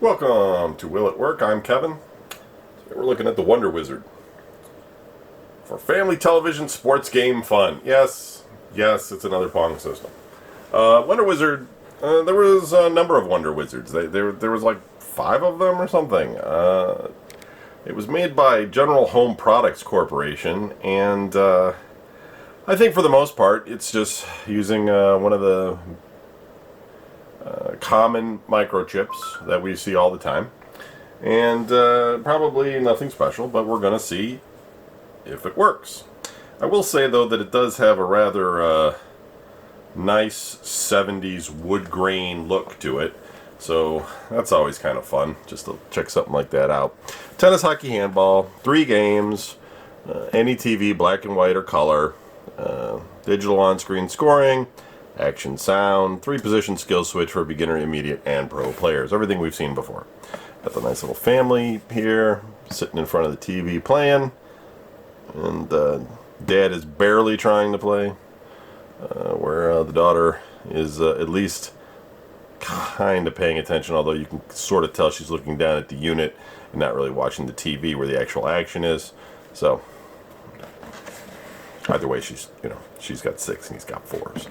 Welcome to Will at Work. I'm Kevin. Today we're looking at the Wonder Wizard for family television sports game fun. Yes, it's another Pong system. Wonder Wizard. There was a number of Wonder Wizards. There was like 5 of them or something. It was made by General Home Products Corporation, and I think for the most part it's just using one of the common microchips that we see all the time, and probably nothing special, but we're going to see if it works. I will say though that it does have a rather nice 70s wood grain look to it, so that's always kind of fun just to check something like that out. Tennis, hockey, handball, 3 games, any TV, black and white or color, digital on-screen scoring, action sound, 3-position skill switch for beginner, intermediate, and pro players. Everything we've seen before. Got the nice little family here, sitting in front of the TV playing, and Dad is barely trying to play, where the daughter is at least kind of paying attention, although you can sort of tell she's looking down at the unit and not really watching the TV where the actual action is. So either way, she's got 6 and he's got 4s.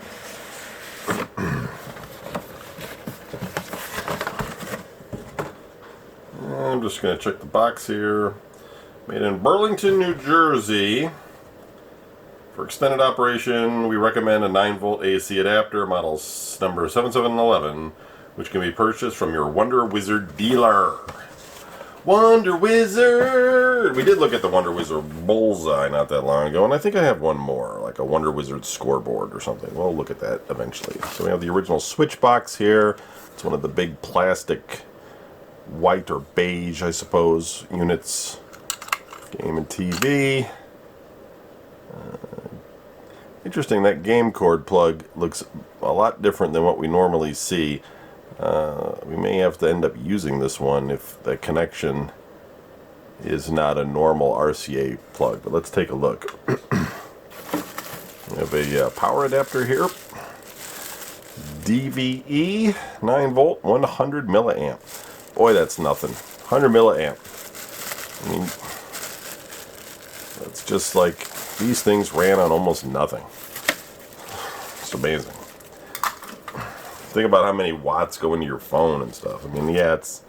I'm just going to check the box here. Made in Burlington, New Jersey. For extended operation, we recommend a 9-volt AC adapter, model number 7711, which can be purchased from your Wonder Wizard dealer. Wonder Wizard! We did look at the Wonder Wizard Bullseye not that long ago, and I think I have one more, like a Wonder Wizard scoreboard or something. We'll look at that eventually. So we have the original switch box here. It's one of the big plastic white or beige, I suppose, units. Game and TV. Interesting, that game cord plug looks a lot different than what we normally see. We may have to end up using this one if the connection is not a normal RCA plug, but let's take a look. We have a power adapter here. DVE, 9-volt, 100 milliamp. Boy, that's nothing. 100 milliamp. I mean, it's just like these things ran on almost nothing. It's amazing. Think about how many watts go into your phone and stuff. I mean, yeah, it's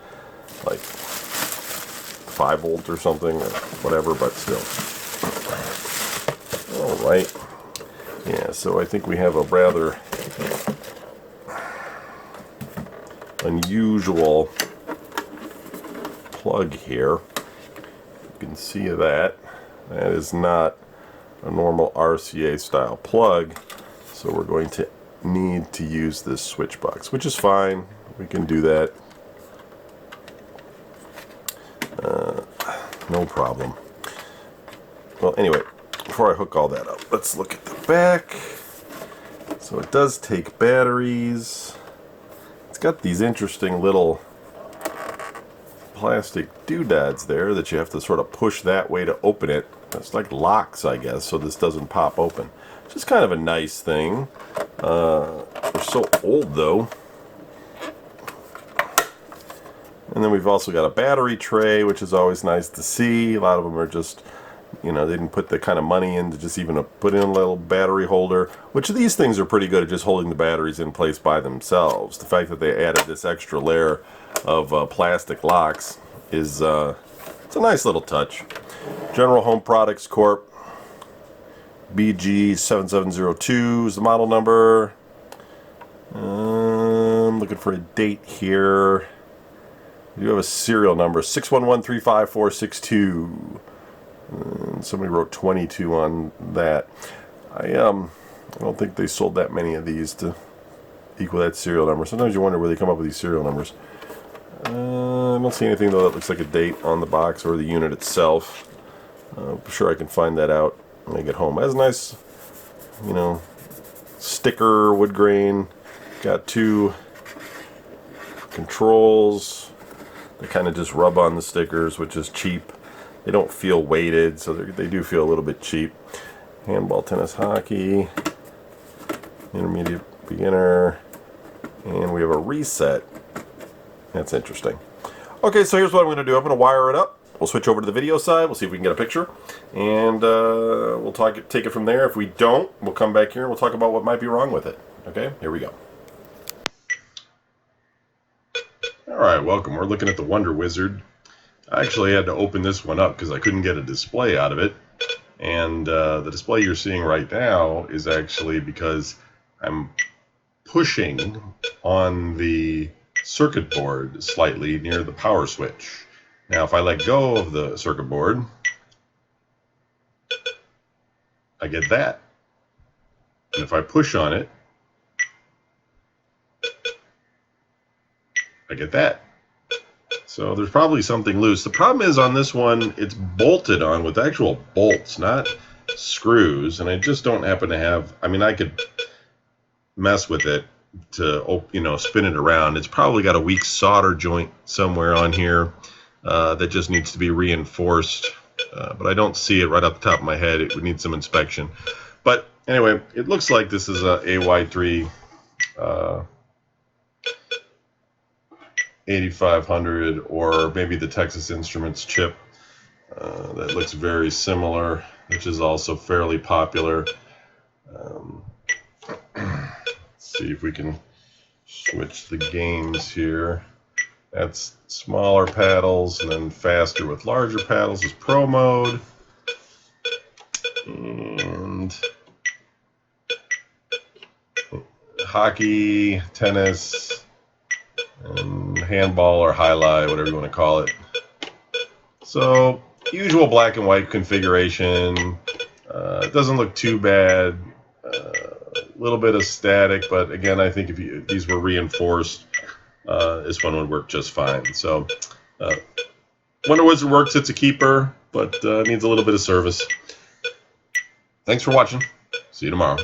like 5-volt or something or whatever, but still. Alright. Yeah, so I think we have a rather unusual plug here. You can see that. That is not a normal RCA style plug, so we're going to need to use this switch box, which is fine. We can do that. No problem. Well, anyway, before I hook all that up, let's look at the back. So it does take batteries. It's got these interesting little plastic doodads there that you have to sort of push that way to open it. It's like locks, I guess, so this doesn't pop open. It's just kind of a nice thing. They're so old, though. And then we've also got a battery tray, which is always nice to see. A lot of them are just, they didn't put the kind of money in to just even put in a little battery holder, which these things are pretty good at just holding the batteries in place by themselves. The fact that they added this extra layer of plastic locks is it's a nice little touch. General Home Products Corp. BG7702 is the model number. I'm looking for a date here. We do have a serial number, 611354662. Somebody wrote 22 on that. I don't think they sold that many of these to equal that serial number. Sometimes you wonder where they come up with these serial numbers. I don't see anything though that looks like a date on the box or the unit itself. I'm sure I can find that out when I get home. It has a nice, sticker, wood grain. Got 2 controls. They kind of just rub on the stickers, which is cheap. They don't feel weighted, so they do feel a little bit cheap. Handball, tennis, hockey, intermediate, beginner, and we have a reset. That's interesting. Okay, so here's what I'm going to do. I'm going to wire it up. We'll switch over to the video side. We'll see if we can get a picture. And we'll take it from there. If we don't, we'll come back here and we'll talk about what might be wrong with it. Okay, here we go. Alright, welcome. We're looking at the Wonder Wizard. I actually had to open this one up because I couldn't get a display out of it. And the display you're seeing right now is actually because I'm pushing on the circuit board slightly near the power switch. Now if I let go of the circuit board, I get that. And if I push on it, I get that. So there's probably something loose. The problem is on this one, it's bolted on with actual bolts, not screws. And I just don't happen to have, I mean, I could mess with it to, you know, spin it around. It's probably got a weak solder joint somewhere on here that just needs to be reinforced. But I don't see it right off the top of my head. It would need some inspection. But anyway, it looks like this is a AY3 8500 or maybe the Texas Instruments chip that looks very similar, which is also fairly popular. Let's see if we can switch the games here. That's smaller paddles, and then faster with larger paddles is Pro Mode. And hockey, tennis, and handball or highlight, whatever you want to call it. So, usual black and white configuration. It doesn't look too bad. A little bit of static, but again, I think if these were reinforced, this one would work just fine. So, Wonder Wizard works. It's a keeper, but needs a little bit of service. Thanks for watching. See you tomorrow.